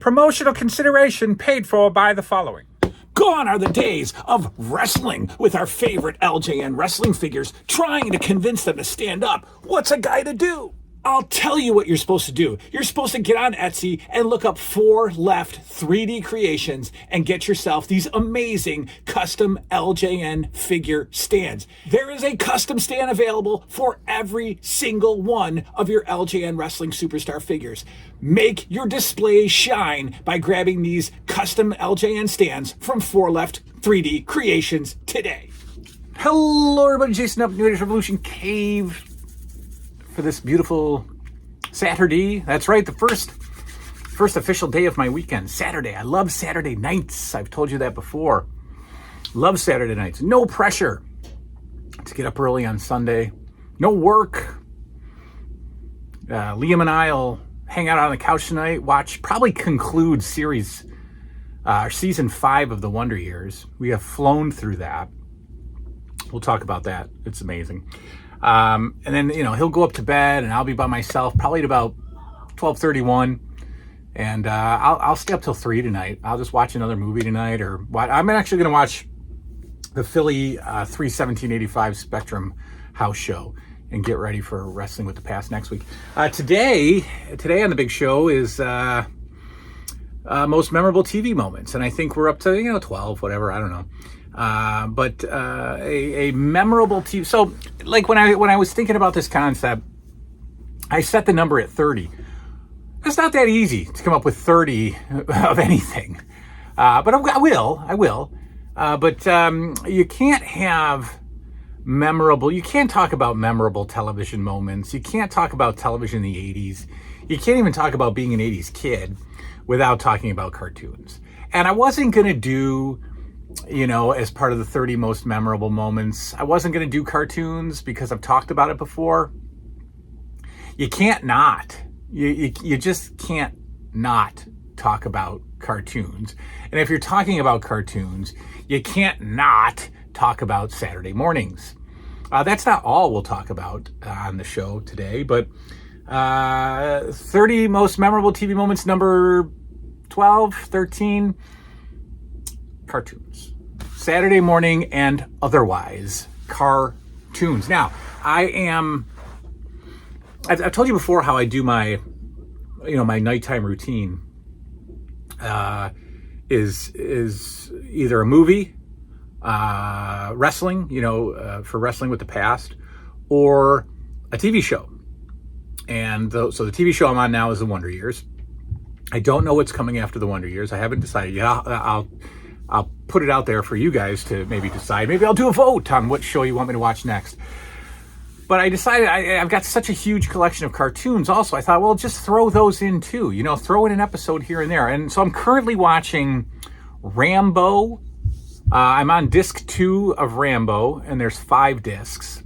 Promotional consideration paid for by the following. Gone are the days of wrestling with our favorite LJN wrestling figures, trying to convince them to stand up. What's a guy to do? I'll tell you what you're supposed to do. You're supposed to get on Etsy and look up 4 Left 3D Creations and get yourself these amazing custom LJN figure stands. There is a custom stand available for every single one of your LJN Wrestling Superstar figures. Make your display shine by grabbing these custom LJN stands from 4 Left 3D Creations today. Hello everybody, Jason up, New Age Revolution Cave for this beautiful Saturday. That's right, the first official day of my weekend, Saturday. I love Saturday nights. I've told you that before. Love Saturday nights. No pressure to get up early on Sunday. No work. Liam and I'll hang out on the couch tonight, probably conclude season 5 of the Wonder Years. We have flown through that. We'll talk about that. It's amazing. And then, he'll go up to bed and I'll be by myself probably at about 12:31. And I'll stay up till 3 tonight. I'll just watch another movie tonight. I'm actually going to watch the Philly 3/17/85 Spectrum house show and get ready for Wrestling with the Past next week. Today on the big show is most memorable TV moments. And I think we're up to, 12, whatever. I don't know. But a memorable TV. So, like when I was thinking about this concept, I set the number at 30. It's not that easy to come up with 30 of anything, but I will. But you can't have memorable. You can't talk about memorable television moments. You can't talk about television in the 80s. You can't even talk about being an 80s kid without talking about cartoons. And I wasn't gonna do, as part of the 30 most memorable moments, I wasn't going to do cartoons because I've talked about it before. You can't not. You just can't not talk about cartoons. And if you're talking about cartoons, you can't not talk about Saturday mornings. That's not all we'll talk about on the show today, but 30 most memorable TV moments, number 12, 13, cartoons. Saturday morning and otherwise cartoons. Now, I've told you before how I do my nighttime routine is either a movie, wrestling, for Wrestling with the Past, or a TV show. And so the TV show I'm on now is The Wonder Years. I don't know what's coming after The Wonder Years. I haven't decided yet. I'll put it out there for you guys to maybe decide. Maybe I'll do a vote on what show you want me to watch next. But I decided I've got such a huge collection of cartoons also. I thought, well, just throw those in too. Throw in an episode here and there. And so I'm currently watching Rambo. I'm on disc 2 of Rambo, and there's 5 discs.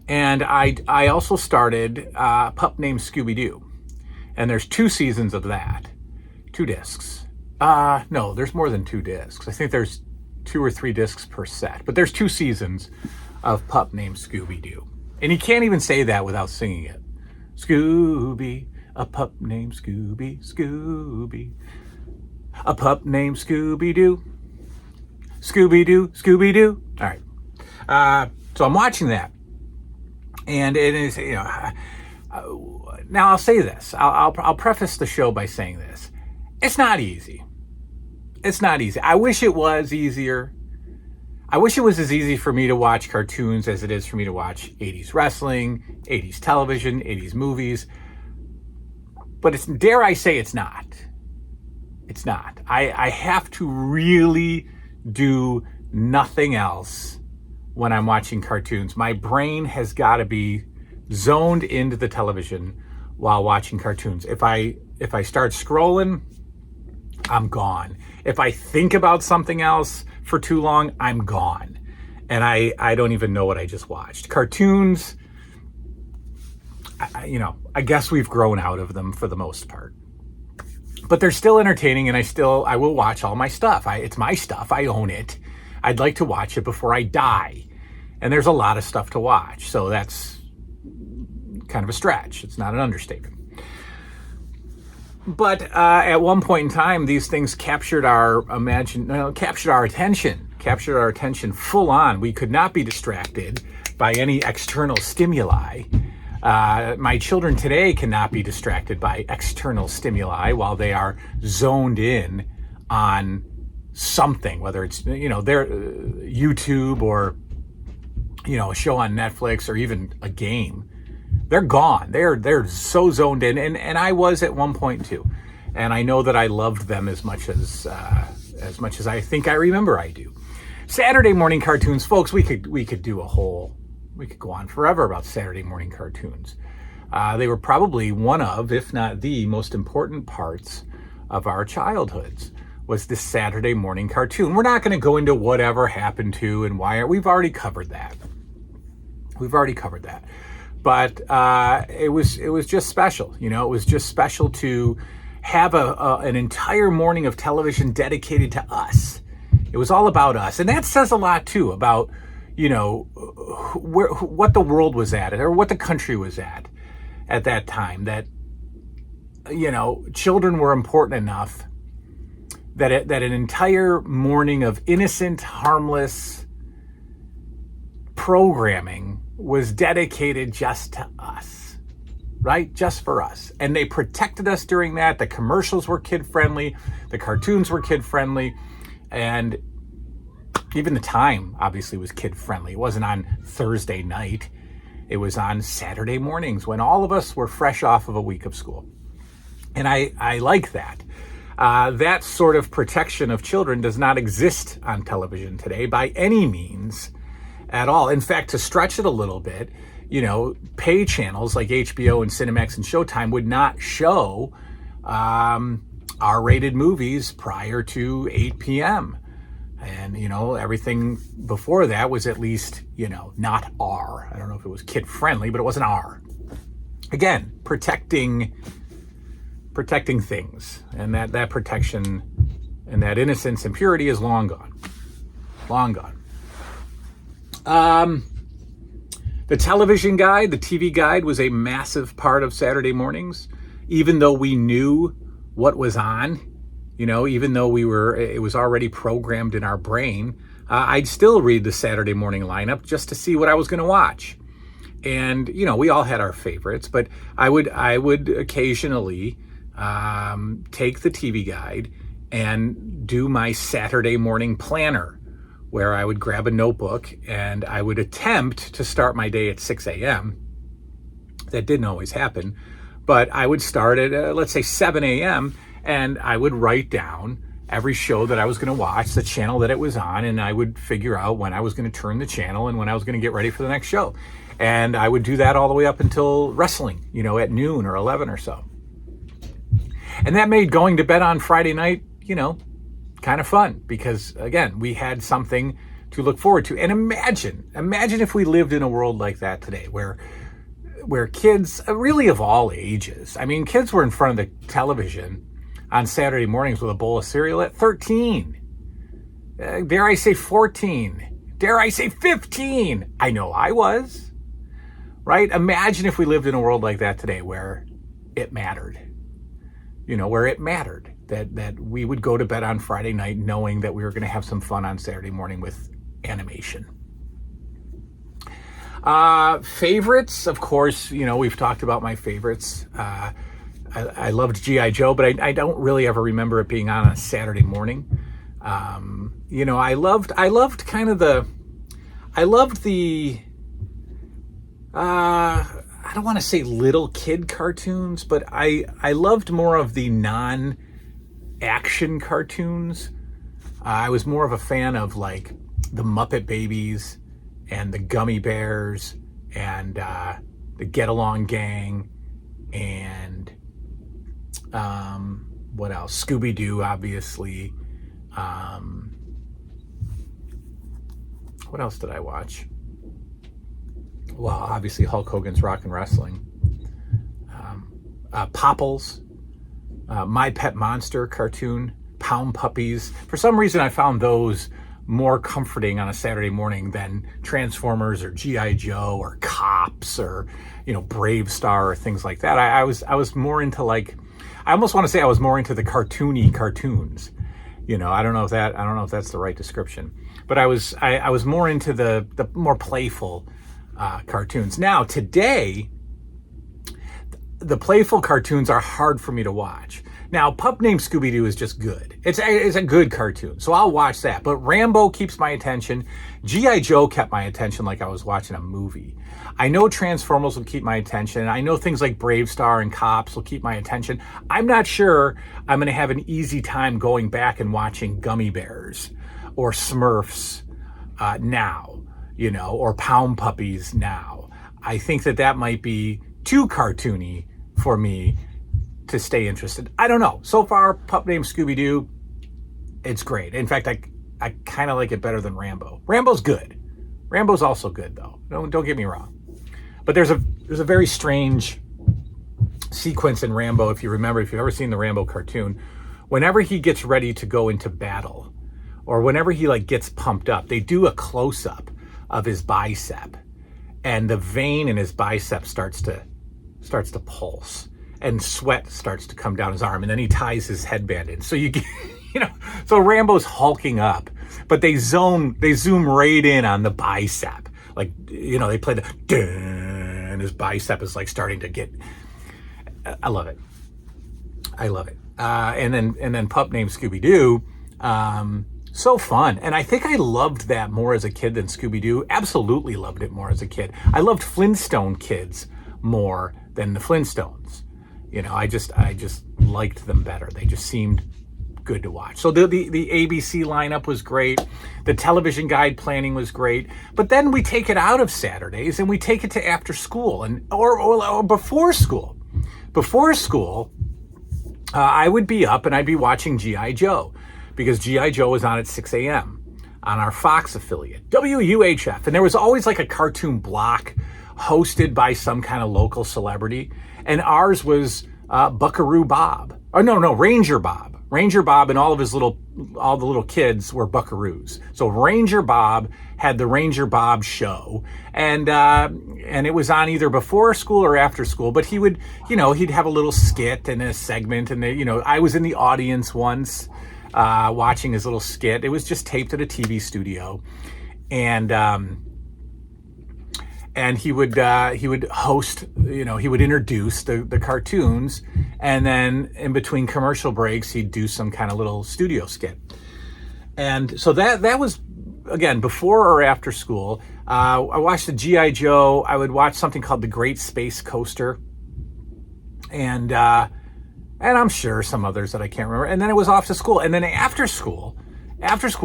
And I also started a pup named Scooby-Doo. And there's 2 seasons of that. 2 discs. No, there's more than 2 discs. I think there's 2 or 3 discs per set. But there's 2 seasons of Pup Named Scooby-Doo. And you can't even say that without singing it. Scooby, a pup named Scooby, Scooby. A pup named Scooby-Doo. Scooby-Doo, Scooby-Doo. All right. So I'm watching that. And it is, now I'll say this. I'll preface the show by saying this. It's not easy. It's not easy. I wish it was easier. I wish it was as easy for me to watch cartoons as it is for me to watch 80s wrestling, 80s television, 80s movies. But dare I say it's not. It's not. I have to really do nothing else when I'm watching cartoons. My brain has got to be zoned into the television while watching cartoons. If I start scrolling, I'm gone. If I think about something else for too long, I'm gone. And I don't even know what I just watched. Cartoons, I guess we've grown out of them for the most part. But they're still entertaining, and I will watch all my stuff. It's my stuff. I own it. I'd like to watch it before I die. And there's a lot of stuff to watch. So that's kind of a stretch. It's not an understatement. But at one point in time, these things captured our captured our attention full on. We could not be distracted by any external stimuli. My children today cannot be distracted by external stimuli while they are zoned in on something, whether it's, their YouTube or, a show on Netflix or even a game. They're gone. They're so zoned in, and I was at one point too. And I know that I loved them as much as I think I remember I do. Saturday morning cartoons, folks, we could go on forever about Saturday morning cartoons. They were probably one of, if not the most important parts of our childhoods, was this Saturday morning cartoon. We're not going to go into whatever happened to and why. We've already covered that. But it was just special. It was just special to have an entire morning of television dedicated to us. It was all about us. And that says a lot, too, about, what the world was at, or what the country was at that time. That, children were important enough that an entire morning of innocent, harmless programming was dedicated just to us, right? Just for us. And they protected us during that. The commercials were kid-friendly. The cartoons were kid-friendly. And even the time, obviously, was kid-friendly. It wasn't on Thursday night. It was on Saturday mornings when all of us were fresh off of a week of school. And I like that. That sort of protection of children does not exist on television today by any means at all. In fact, to stretch it a little bit, pay channels like HBO and Cinemax and Showtime would not show R-rated movies prior to 8 p.m. And, everything before that was at least, not R. I don't know if it was kid-friendly, but it wasn't R. Again, protecting things. And that protection and that innocence and purity is long gone. Long gone. The television guide, the TV guide, was a massive part of Saturday mornings. Even though we knew what was on, even though it was already programmed in our brain, I'd still read the Saturday morning lineup just to see what I was going to watch. And, we all had our favorites, but I would occasionally take the TV guide and do my Saturday morning planner, where I would grab a notebook and I would attempt to start my day at 6 a.m. That didn't always happen, but I would start at, let's say, 7 a.m. and I would write down every show that I was going to watch, the channel that it was on, and I would figure out when I was going to turn the channel and when I was going to get ready for the next show. And I would do that all the way up until wrestling, at noon or 11 or so. And that made going to bed on Friday night, kind of fun, because again, we had something to look forward to. And imagine if we lived in a world like that today, where kids, really of all ages, kids were in front of the television on Saturday mornings with a bowl of cereal at 13. Dare I say 14? Dare I say 15? I know I was, right? Imagine if we lived in a world like that today, where it mattered, where it mattered. That we would go to bed on Friday night knowing that we were going to have some fun on Saturday morning with animation. Favorites, of course, we've talked about my favorites. I loved G.I. Joe, but I don't really ever remember it being on a Saturday morning. I loved kind of the I don't want to say little kid cartoons, but I loved more of the non-action cartoons. I was more of a fan of like the Muppet Babies and the Gummy Bears and the Get Along Gang and what else? Scooby-Doo, obviously. What else did I watch? Well, obviously Hulk Hogan's Rock and Wrestling. Popples, My Pet Monster cartoon, Pound Puppies. For some reason, I found those more comforting on a Saturday morning than Transformers or G.I. Joe or Cops or, Brave Star or things like that. I was more into I almost want to say I was more into the cartoony cartoons. You know, I don't know if that's the right description, but I was more into the more playful cartoons. Now today, the playful cartoons are hard for me to watch. Now, Pup Named Scooby-Doo is just good. It's a good cartoon, so I'll watch that. But Rambo keeps my attention. G.I. Joe kept my attention like I was watching a movie. I know Transformers will keep my attention. I know things like Brave Star and Cops will keep my attention. I'm not sure I'm going to have an easy time going back and watching Gummy Bears or Smurfs now, you know, or Pound Puppies now. I think that might be too cartoony for me to stay interested. I don't know. So far, Pup Named Scooby-Doo, it's great. In fact, I kind of like it better than Rambo. Rambo's good. Rambo's also good, though. Don't get me wrong. But there's a very strange sequence in Rambo, if you've ever seen the Rambo cartoon. Whenever he gets ready to go into battle, or whenever he like gets pumped up, they do a close-up of his bicep, and the vein in his bicep starts to pulse, and sweat starts to come down his arm, and then he ties his headband in. So you get, so Rambo's hulking up, but they zoom right in on the bicep. Like, they play the dun, and his bicep is like starting to get, I love it. And then Pup Named Scooby-Doo, so fun. And I think I loved that more as a kid than Scooby-Doo. Absolutely loved it more as a kid. I loved Flintstone Kids more than the Flintstones. I just liked them better. They just seemed good to watch. So the ABC lineup was great. The television guide planning was great. But then we take it out of Saturdays and we take it to after school or before school. Before school, I would be up and I'd be watching G.I. Joe, because G.I. Joe was on at 6 a.m. on our Fox affiliate, WUHF. And there was always like a cartoon block hosted by some kind of local celebrity. And ours was Buckaroo Bob. Oh, no, Ranger Bob. Ranger Bob and all the little kids were Buckaroos. So Ranger Bob had the Ranger Bob show, and it was on either before school or after school. But he would, he'd have a little skit and a segment, and I was in the audience once watching his little skit. It was just taped at a TV studio, and he would host, he would introduce the cartoons, and then in between commercial breaks, he'd do some kind of little studio skit. And so that was, again, before or after school. I watched the G.I. Joe. I would watch something called The Great Space Coaster. And I'm sure some others that I can't remember. And then it was off to school. And then after school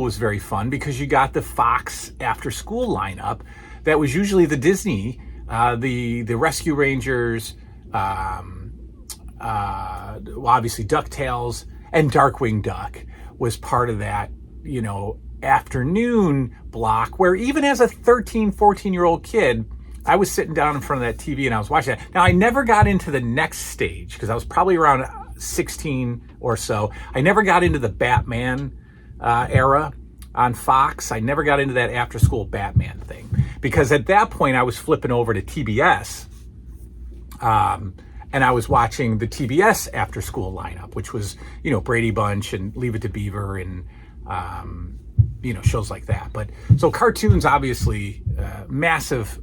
was very fun because you got the Fox after school lineup. That was usually the Disney, the Rescue Rangers, obviously DuckTales, and Darkwing Duck was part of that, afternoon block, where even as a 13, 14-year-old kid, I was sitting down in front of that TV and I was watching that. Now, I never got into the next stage because I was probably around 16 or so. I never got into the Batman era on Fox. I never got into that after-school Batman thing, because at that point I was flipping over to TBS, and I was watching the TBS after-school lineup, which was, Brady Bunch and Leave It to Beaver and, shows like that. But so cartoons, obviously, massive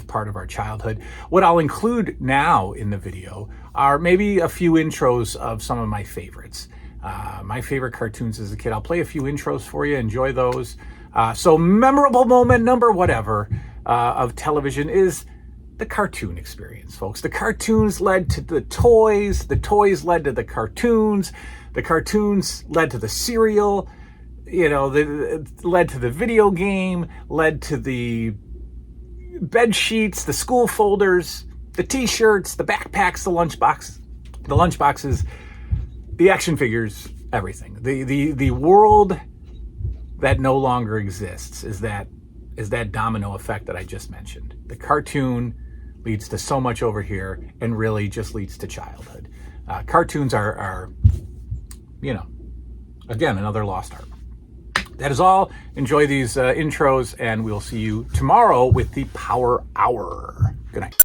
part of our childhood. What I'll include now in the video are maybe a few intros of some of my favorites. My favorite cartoons as a kid. I'll play a few intros for you. Enjoy those. So memorable moment number whatever of television is the cartoon experience, folks. The cartoons led to the toys. The toys led to the cartoons. The cartoons led to the cereal. Led to the video game. Led to the bed sheets, the school folders, the T-shirts, the backpacks, the lunchboxes. The action figures, everything. The world that no longer exists is that domino effect that I just mentioned. The cartoon leads to so much over here and really just leads to childhood. Cartoons are again, another lost art. That is all. Enjoy these intros, and we'll see you tomorrow with the Power Hour. Good night.